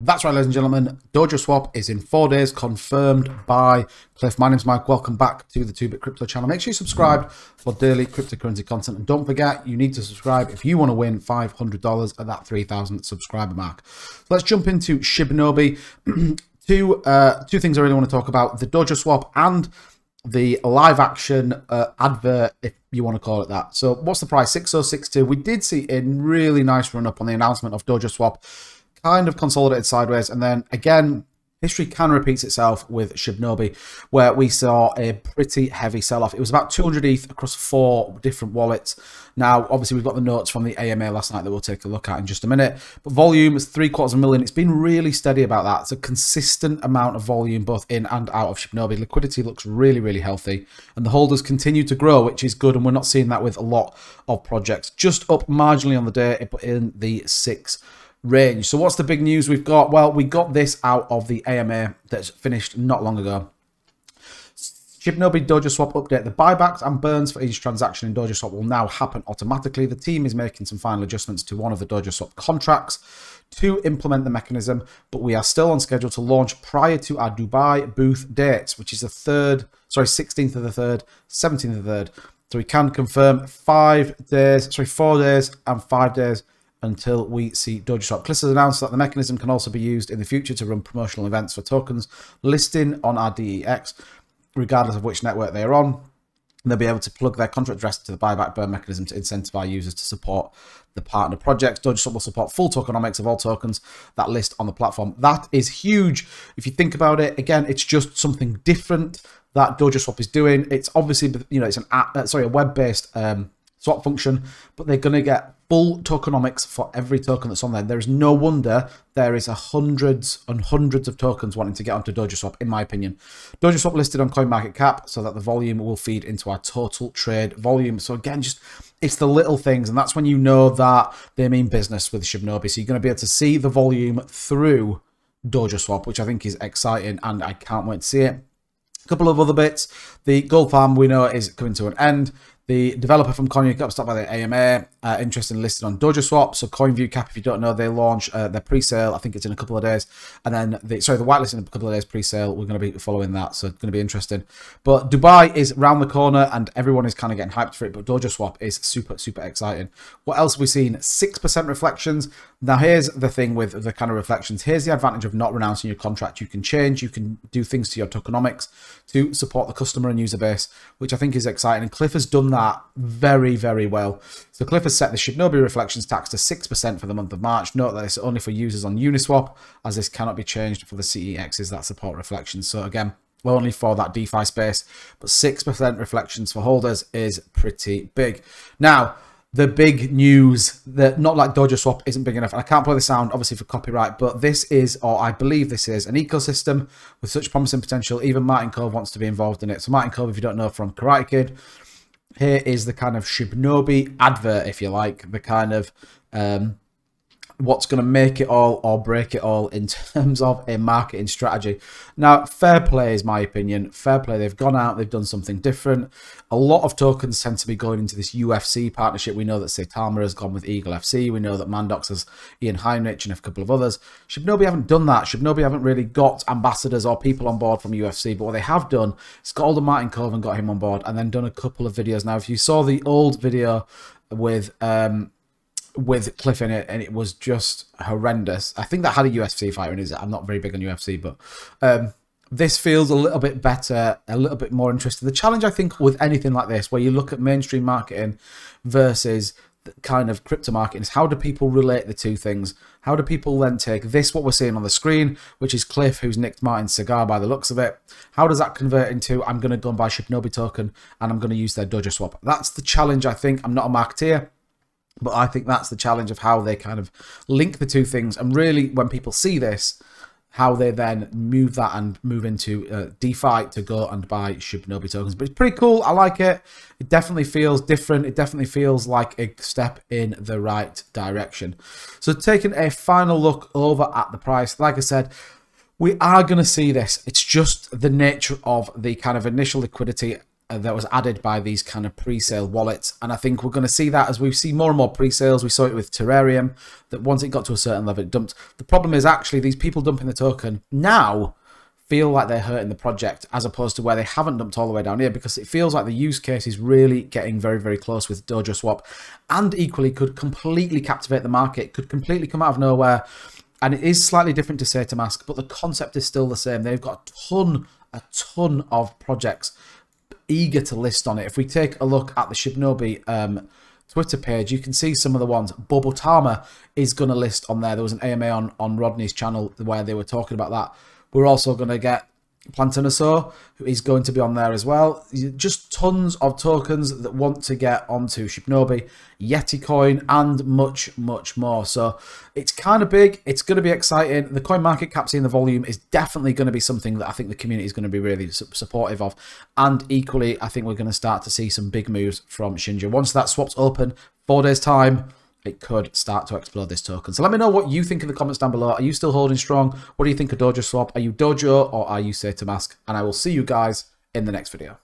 That's right, ladies and gentlemen. Dojoswap is in 4 days, confirmed by Cliff. My name's Mike. Welcome back to the 2-Bit Crypto channel. Make sure you subscribe for daily cryptocurrency content. And don't forget, you need to subscribe if you want to win $500 at that 3,000 subscriber mark. So let's jump into Shibnobi. Two things I really want to talk about: the Dojoswap and the live action advert, if you want to call it that. So what's the price? 6062. We did see a really nice run up on the announcement of Dojoswap. Kind of consolidated sideways, and then again history can repeat itself with Shibnobi, where we saw a pretty heavy sell-off. It was about 200 ETH across 4 different wallets. Now obviously we've got the notes from the AMA last night that we'll take a look at in just a minute, but volume is 750,000. It's been really steady about that. It's a consistent amount of volume both in and out of Shibnobi. Liquidity looks really healthy, and the holders continue to grow, which is good, and we're not seeing that with a lot of projects. Just up marginally on the day, but in the 6 range. So what's the big news we've got? Well, we got this out of the AMA that's finished not long ago. Shibnobi Dojoswap update: the buybacks and burns for each transaction in Dojoswap will now happen automatically. The team is making some final adjustments to one of the Dojoswap contracts to implement the mechanism, but we are still on schedule to launch prior to our Dubai booth dates, which is the 16th of the 3rd, 17th of the 3rd. So we can confirm 4 days and 5 days until we see Dojoswap. Cliff has announced that the mechanism can also be used in the future to run promotional events for tokens listing on our DEX, regardless of which network they are on. And they'll be able to plug their contract address to the buyback burn mechanism to incentivize users to support the partner projects. Dojoswap will support full tokenomics of all tokens that list on the platform. That is huge. If you think about it, again, it's just something different that Dojoswap is doing. It's obviously, you know, it's an app, a web-based swap function, but they're going to get full tokenomics for every token that's on there. There is no wonder there is hundreds and hundreds of tokens wanting to get onto Dojoswap, in my opinion. Dojoswap listed on CoinMarketCap so that the volume will feed into our total trade volume. So again, just it's the little things, and that's when you know that they mean business with Shibnobi. So you're going to be able to see the volume through Dojoswap, which I think is exciting, and I can't wait to see it. A couple of other bits: the gold farm we know is coming to an end. The developer from CoinView got stopped by the AMA, interested and listed on Dojoswap. So CoinView Cap, if you don't know, they launch their pre-sale. I think it's in a couple of days. And then, the whitelist in a couple of days pre-sale. We're going to be following that, so it's going to be interesting. But Dubai is round the corner, and everyone is kind of getting hyped for it. But Dojoswap is super exciting. What else have we seen? 6% reflections. Now, here's the thing with the kind of reflections. Here's the advantage of not renouncing your contract. You can change, you can do things to your tokenomics to support the customer and user base, which I think is exciting. And Cliff has done that very well. So Cliff has set the Shibnobi reflections tax to 6% for the month of March. Note that it's only for users on Uniswap, as this cannot be changed for the CEXs that support reflections. So again, only for that DeFi space, but 6% reflections for holders is pretty big. Now, the big news that not like Dojoswap isn't big enough. And I can't play the sound, obviously, for copyright, but this is, or I believe this is, an ecosystem with such promising potential. Even Martin Cove wants to be involved in it. So Martin Cove, if you don't know, from Karate Kid, here is the kind of Shibnobi advert, if you like, the kind of what's going to make it all or break it all in terms of a marketing strategy. Now, fair play is my opinion. Fair play. They've gone out, they've done something different. A lot of tokens tend to be going into this UFC partnership. We know that Saitama has gone with Eagle FC. We know that Mandox has Ian Heinrich and a couple of others. Shibnobi haven't done that. Shibnobi haven't really got ambassadors or people on board from UFC, but what they have done is got hold of Martin Cove and got him on board, and then done a couple of videos. Now, if you saw the old video with Cliff in it, and it was just horrendous. I think that had a UFC fighter in it. I'm not very big on UFC, but this feels a little bit better, a little bit more interesting. The challenge, I think, with anything like this, where you look at mainstream marketing versus the kind of crypto marketing, is how do people relate the two things? How do people then take this, what we're seeing on the screen, which is Cliff, who's nicked Martin's cigar by the looks of it, how does that convert into, I'm going to go and buy Shibnobi token, and I'm going to use their Dojoswap? That's the challenge, I think. I'm not a marketeer, but I think that's the challenge of how they kind of link the two things. And really, when people see this, how they then move that and move into DeFi to go and buy Shibnobi tokens. But it's pretty cool. I like it. It definitely feels different. It definitely feels like a step in the right direction. So taking a final look over at the price, like I said, we are going to see this. It's just the nature of the kind of initial liquidity. that was added by these kind of pre-sale wallets. And I think we're going to see that as we see more and more pre-sales. We saw it with Terrarium, that once it got to a certain level, it dumped. The problem is actually these people dumping the token now feel like they're hurting the project, as opposed to where they haven't dumped all the way down here, because it feels like the use case is really getting very, very close with Dojoswap, and equally could completely captivate the market, could completely come out of nowhere. And it is slightly different to SatanMask, but the concept is still the same. They've got a ton of projects eager to list on it. If we take a look at the Shibnobi Twitter page, you can see some of the ones. Bobotama is going to list on there. There was an AMA on Rodney's channel where they were talking about that. We're also going to get Plantanosaur, who is going to be on there as well. Just tons of tokens that want to get onto Shibnobi, Yeti Coin, and much, much more. So it's kind of big. It's going to be exciting. The coin market cap, seeing the volume, is definitely going to be something that I think the community is going to be really supportive of. And equally, I think we're going to start to see some big moves from Shinja. Once that swap's open, 4 days' time, it could start to explode this token. So let me know what you think in the comments down below. Are you still holding strong? What do you think of Dojoswap? Are you Dojo or are you SatanMask? And I will see you guys in the next video.